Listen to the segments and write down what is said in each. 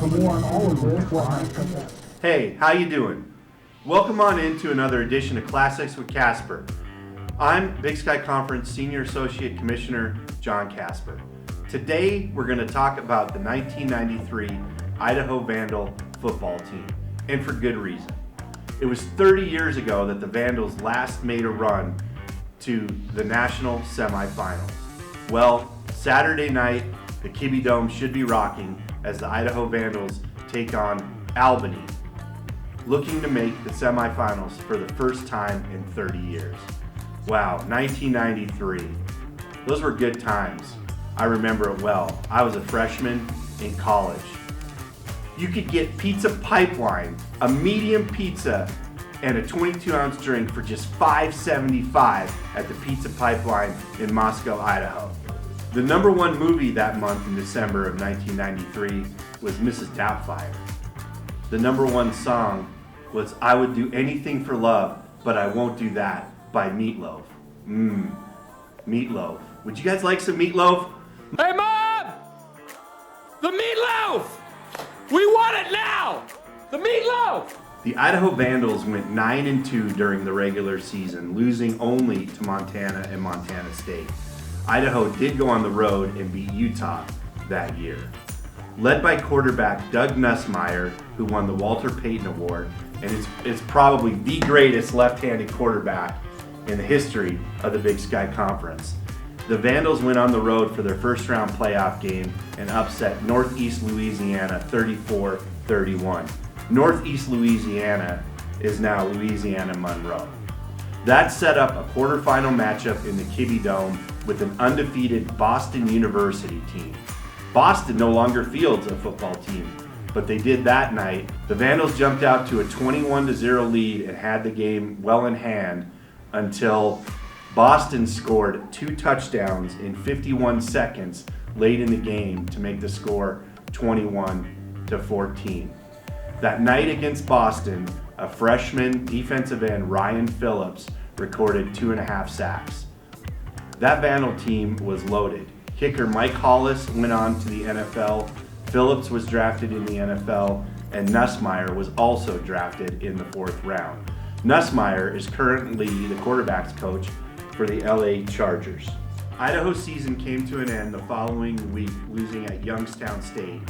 For more on all of this, what might come up. Hey, how you doing? Welcome on into another edition of Classics with Kasper. I'm Big Sky Conference Senior Associate Commissioner Jon Kasper. Today we're going to talk about the 1993 Idaho Vandal Football Team, and for good reason. It was 30 years ago that the Vandals last made a run to the national semifinals. Well, Saturday night, the Kibbe Dome should be rocking as the Idaho Vandals take on Albany, looking to make the semifinals for the first time in 30 years. Wow, 1993. Those were good times. I remember it well. I was a freshman in college. You could get Pizza Pipeline, a medium pizza, and a 22-ounce drink for just $5.75 at the Pizza Pipeline in Moscow, Idaho. The number one movie that month in December of 1993 was Mrs. Doubtfire. The number one song was I Would Do Anything for Love, But I Won't Do That by Meatloaf. Meatloaf. Would you guys like some meatloaf? Hey, Mom! The meatloaf! We want it now! The meatloaf! The Idaho Vandals went 9-2 during the regular season, losing only to Montana and Montana State. Idaho did go on the road and beat Utah that year. Led by quarterback Doug Nussmeier, who won the Walter Payton Award, and is probably the greatest left-handed quarterback in the history of the Big Sky Conference. The Vandals went on the road for their first-round playoff game and upset Northeast Louisiana 34-31. Northeast Louisiana is now Louisiana Monroe. That set up a quarterfinal matchup in the Kibbe Dome with an undefeated Boston University team. Boston no longer fields a football team, but they did that night. The Vandals jumped out to a 21-0 lead and had the game well in hand until Boston scored 2 touchdowns in 51 seconds late in the game to make the score 21-14. That night against Boston, a freshman defensive end, Ryan Phillips, recorded 2.5 sacks. That Vandal team was loaded. Kicker Mike Hollis went on to the NFL, Phillips was drafted in the NFL, and Nussmeier was also drafted in the 4th round. Nussmeier is currently the quarterback's coach for the LA Chargers. Idaho's season came to an end the following week, losing at Youngstown State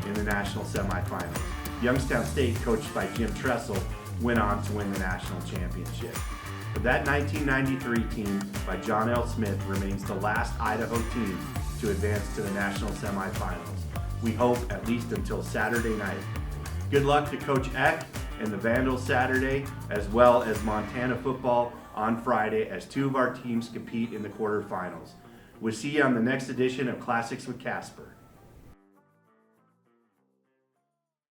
in the national semifinals. Youngstown State, coached by Jim Tressel, went on to win the national championship. But that 1993 team by John L. Smith remains the last Idaho team to advance to the national semifinals. We hope at least until Saturday night. Good luck to Coach Eck and the Vandals Saturday, as well as Montana football on Friday as 2 of our teams compete in the quarterfinals. We'll see you on the next edition of Classics with Kasper.